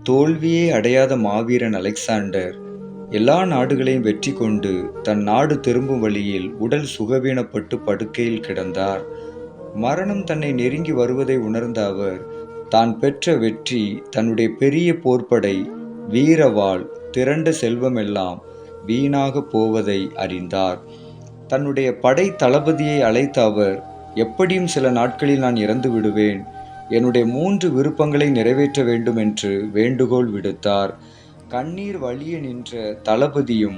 தோல்வியே அடையாத மாவீரன் அலெக்சாண்டர் எல்லா நாடுகளையும் வெற்றி கொண்டு தன் நாடு திரும்பும் வழியில் உடல் சுகவீனப்பட்டு படுக்கையில் கிடந்தார். மரணம் தன்னை நெருங்கி வருவதை உணர்ந்த அவர் தான் பெற்ற வெற்றி, தன்னுடைய பெரிய போர்ப்படை, வீரவாள், திரண்ட செல்வமெல்லாம் வீணாக போவதை அறிந்தார். தன்னுடைய படை தளபதியை அழைத்த அவர், எப்படியும் சில நாட்களில் நான் இறந்து விடுவேன், என்னுடைய 3 விருப்பங்களை நிறைவேற்ற வேண்டும் என்று வேண்டுகோள் விடுத்தார். கண்ணீர் வழிய நின்ற தளபதியும்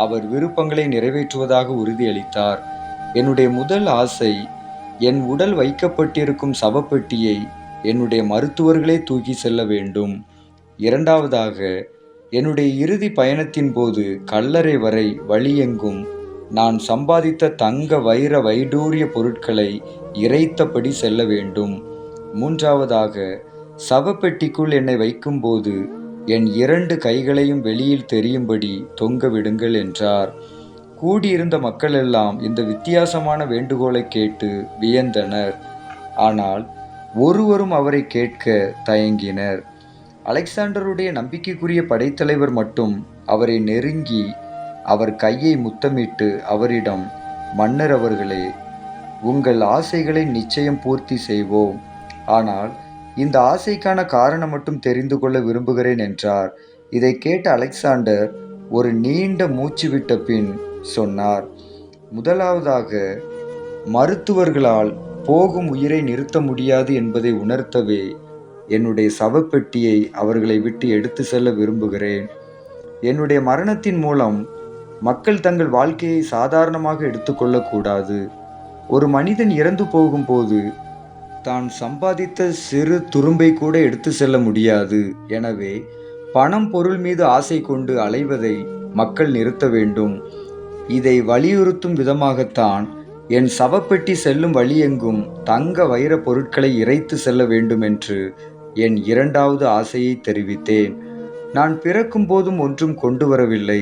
அவர் விருப்பங்களை நிறைவேற்றுவதாக உறுதியளித்தார். என்னுடைய முதல் ஆசை, என் உடல் வைக்கப்பட்டிருக்கும் சவப்பெட்டியை என்னுடைய மருத்துவர்களே தூக்கி செல்ல வேண்டும். இரண்டாவதாக, என்னுடைய இறுதி பயணத்தின் போது கல்லறை வரை வழியெங்கும் நான் சம்பாதித்த தங்க வைர வைடூரிய பொருட்களை இறைத்தபடி செல்ல வேண்டும். மூன்றாவதாக, சவப்பெட்டிக்குள் என்னை வைக்கும்போது என் 2 கைகளையும் வெளியில் தெரியும்படி தொங்க விடுங்கள் என்றார். கூடியிருந்த மக்களெல்லாம் இந்த வித்தியாசமான வேண்டுகோளை கேட்டு வியந்தனர். ஆனால் ஒருவரும் அவரை கேட்க தயங்கினர். அலெக்சாண்டருடைய நம்பிக்கைக்குரிய படைத்தலைவர் மட்டும் அவரை நெருங்கி அவர் கையை முத்தமிட்டு அவரிடம், மன்னர் அவர்களே, உங்கள் ஆசைகளை நிச்சயம் பூர்த்தி செய்வோம். ஆனால் இந்த ஆசைக்கான காரணம் மட்டும் தெரிந்து கொள்ள விரும்புகிறேன் என்றார். இதை கேட்ட அலெக்சாண்டர் ஒரு நீண்ட மூச்சு விட்ட பின் சொன்னார், முதலாவதாக, மருத்துவர்களால் போகும் உயிரை நிறுத்த முடியாது என்பதை உணர்த்தவே என்னுடைய சவப்பெட்டியை அவர்களை விட்டு எடுத்து செல்ல விரும்புகிறேன். என்னுடைய மரணத்தின் மூலம் மக்கள் தங்கள் வாழ்க்கையை சாதாரணமாக எடுத்துக்கொள்ளக்கூடாது. ஒரு மனிதன் இறந்து போகும்போது தான் சம்பாதித்த சிறு துரும்பை கூட எடுத்து செல்ல முடியாது. எனவே பணம் பொருள் மீது ஆசை கொண்டு அலைவதை மக்கள் நிறுத்த வேண்டும். இதை வலியுறுத்தும் விதமாகத்தான் என் சவப்பெட்டி செல்லும் வழியெங்கும் தங்க வைர பொருட்களை இறைத்து செல்ல வேண்டும் என்று என் 2வது ஆசையை தெரிவித்தேன். நான் பிறக்கும் போதும் ஒன்றும் கொண்டு வரவில்லை,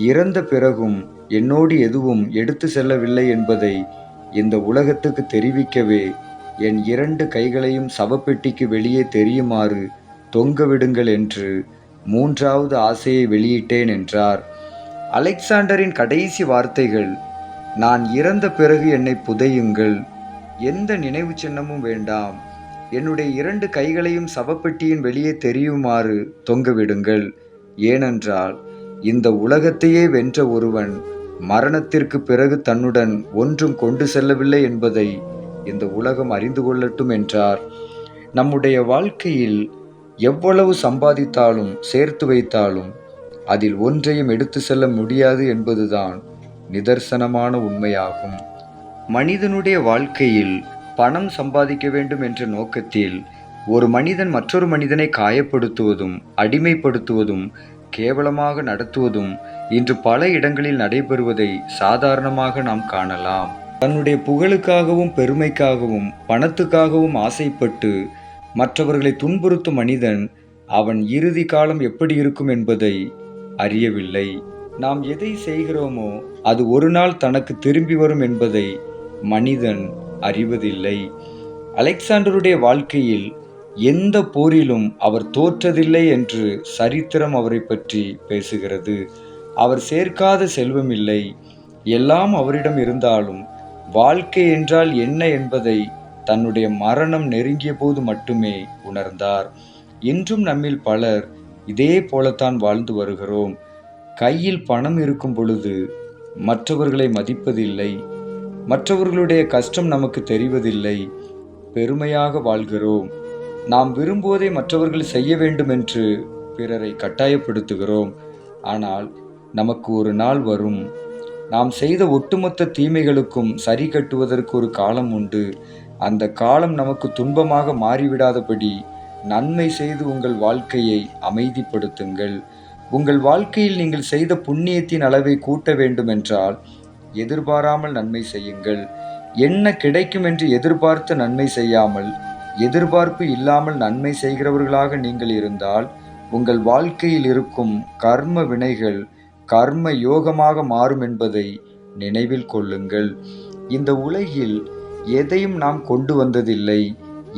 இறந்த பிறகும் என்னோடு எதுவும் எடுத்து செல்லவில்லை என்பதை இந்த உலகத்துக்கு தெரிவிக்கவே என் 2 கைகளையும் சவப்பெட்டிக்கு வெளியே தெரியுமாறு தொங்கவிடுங்கள் என்று 3வது ஆசையை வெளியிட்டேன் என்றார். அலெக்சாண்டரின் கடைசி வார்த்தைகள், நான் இறந்த பிறகு என்னை புதையுங்கள், எந்த நினைவு சின்னமும் வேண்டாம், என்னுடைய 2 கைகளையும் சவப்பெட்டியின் வெளியே தெரியுமாறு தொங்கவிடுங்கள். ஏனென்றால் இந்த உலகத்தையே வென்ற ஒருவன் மரணத்திற்கு பிறகு தன்னுடன் ஒன்றும் கொண்டு செல்லவில்லை என்பதை இந்த உலகம் அறிந்து கொள்ளட்டும் என்றார். நம்முடைய வாழ்க்கையில் எவ்வளவு சம்பாதித்தாலும் சேர்த்து வைத்தாலும் அதில் ஒன்றையும் எடுத்து செல்ல முடியாது என்பதுதான் நிதர்சனமான உண்மையாகும். மனிதனுடைய வாழ்க்கையில் பணம் சம்பாதிக்க வேண்டும் என்ற நோக்கத்தில் ஒரு மனிதன் மற்றொரு மனிதனை காயப்படுத்துவதும் அடிமைப்படுத்துவதும் கேவலமாக நடத்துவதும் இன்று பல இடங்களில் நடைபெறுவதை சாதாரணமாக நாம் காணலாம். தன்னுடைய புகழுக்காகவும் பெருமைக்காகவும் பணத்துக்காகவும் ஆசைப்பட்டு மற்றவர்களை துன்புறுத்தும் மனிதன் அவன் இறுதி காலம் எப்படி இருக்கும் என்பதை அறியவில்லை. நாம் எதை செய்கிறோமோ அது ஒரு நாள் தனக்கு திரும்பி வரும் என்பதை மனிதன் அறிவதில்லை. அலெக்சாண்டருடைய வாழ்க்கையில் எந்த போரிலும் அவர் தோற்றதில்லை என்று சரித்திரம் அவரை பற்றி பேசுகிறது. அவர் சேர்க்காத செல்வம் இல்லை, எல்லாம் அவரிடம் இருந்தாலும் வாழ்க்கை என்றால் என்ன என்பதை தன்னுடைய மரணம் நெருங்கிய போது மட்டுமே உணர்ந்தார். இன்றும் நம்மில் பலர் இதே போலத்தான் வாழ்ந்து வருகிறோம். கையில் பணம் இருக்கும் பொழுது மற்றவர்களை மதிப்பதில்லை, மற்றவர்களுடைய கஷ்டம் நமக்கு தெரிவதில்லை, பெருமையாக வாழ்கிறோம். நாம் விரும்புவதை மற்றவர்கள் செய்ய வேண்டும் என்று பிறரை கட்டாயப்படுத்துகிறோம். ஆனால் நமக்கு ஒரு நாள் வரும், நாம் செய்த ஒட்டுமொத்த தீமைகளுக்கும் சரி கட்டுவதற்கு ஒரு காலம் உண்டு. அந்த காலம் நமக்கு துன்பமாக மாறிவிடாதபடி நன்மை செய்து உங்கள் வாழ்க்கையை அமைதிப்படுத்துங்கள். உங்கள் வாழ்க்கையில் நீங்கள் செய்த புண்ணியத்தின் அளவை கூட்ட வேண்டுமென்றால் எதிர்பாராமல் நன்மை செய்யுங்கள். என்ன கிடைக்கும் என்று எதிர்பார்த்து நன்மை செய்யாமல், எதிர்பார்ப்பு இல்லாமல் நன்மை செய்கிறவர்களாக நீங்கள் இருந்தால் உங்கள் வாழ்க்கையில் இருக்கும் கர்ம வினைகள் கர்ம யோகமாக மாறும் என்பதை நினைவில் கொள்ளுங்கள். இந்த உலகில் எதையும் நாம் கொண்டு வந்ததில்லை,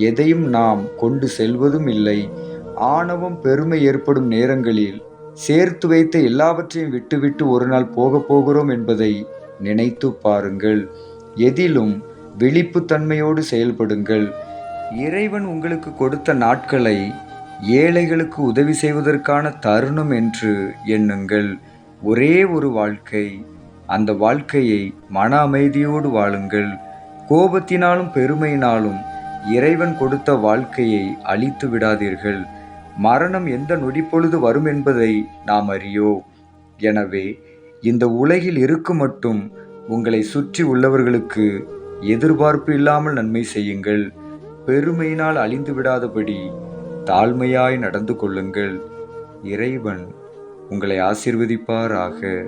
எதையும் நாம் கொண்டு செல்வதும் இல்லை. ஆணவம், பெருமை ஏற்படும் நேரங்களில் சேர்த்து வைத்த எல்லாவற்றையும் விட்டுவிட்டு ஒரு நாள் போகப் போகிறோம் என்பதை நினைத்து பாருங்கள். எதிலும் விழிப்புத்தன்மையோடு செயல்படுங்கள். இறைவன் உங்களுக்கு கொடுத்த நாட்களை ஏழைகளுக்கு உதவி செய்வதற்கான தருணம் என்று எண்ணுங்கள். ஒரே ஒரு வாழ்க்கை. அந்த வாழ்க்கையை மன அமைதியோடு வாழுங்கள். கோபத்தினாலும் பெருமையினாலும் இறைவன் கொடுத்த வாழ்க்கையை அழித்து விடாதீர்கள். மரணம் எந்த நொடிப்பொழுது வரும் என்பதை நாம் அறியோம். எனவே இந்த உலகில் இருக்கும் மட்டும் உங்களை சுற்றி உள்ளவர்களுக்கு எதிர்பார்ப்பு இல்லாமல் நன்மை செய்யுங்கள். பெருமையினால் அழிந்து விடாதபடி தாழ்மையாய் நடந்து கொள்ளுங்கள். இறைவன் உங்களை ஆசீர்வதிப்பாராக.